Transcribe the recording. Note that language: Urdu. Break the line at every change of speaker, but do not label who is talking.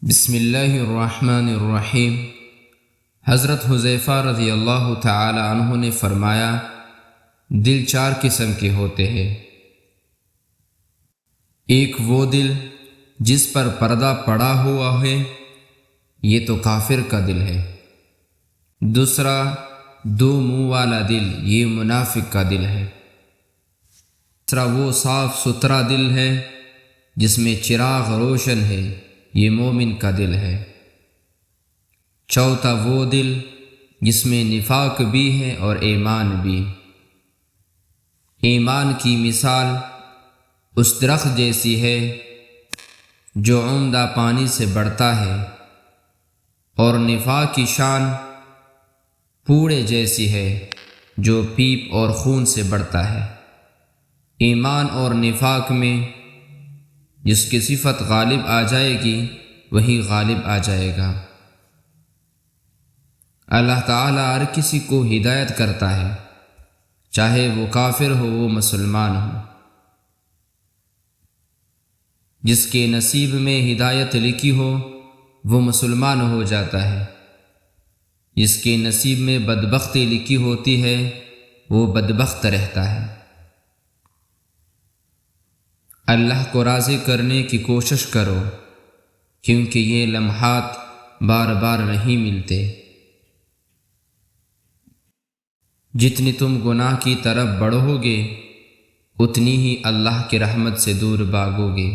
بسم اللہ الرحمن الرحیم۔ حضرت حذیفہ رضی اللہ تعالی عنہ نے فرمایا، دل چار قسم کے ہوتے ہیں۔ ایک وہ دل جس پر پردہ پڑا ہوا ہے، یہ تو کافر کا دل ہے۔ دوسرا دو منہ والا دل، یہ منافق کا دل ہے۔ تیسرا وہ صاف ستھرا دل ہے جس میں چراغ روشن ہے، یہ مومن کا دل ہے۔ چوتھا وہ دل جس میں نفاق بھی ہے اور ایمان بھی۔ ایمان کی مثال اس درخت جیسی ہے جو عمدہ پانی سے بڑھتا ہے، اور نفاق کی شان پوڑے جیسی ہے جو پیپ اور خون سے بڑھتا ہے۔ ایمان اور نفاق میں جس کی صفت غالب آ جائے گی وہی غالب آ جائے گا۔ اللہ تعالیٰ ہر کسی کو ہدایت کرتا ہے، چاہے وہ کافر ہو وہ مسلمان ہو۔ جس کے نصیب میں ہدایت لکھی ہو وہ مسلمان ہو جاتا ہے، جس کے نصیب میں بدبختی لکھی ہوتی ہے وہ بدبخت رہتا ہے۔ اللہ کو راضی کرنے کی کوشش کرو، کیونکہ یہ لمحات بار بار نہیں ملتے۔ جتنی تم گناہ کی طرف بڑھو گے اتنی ہی اللہ کی رحمت سے دور بھاگو گے۔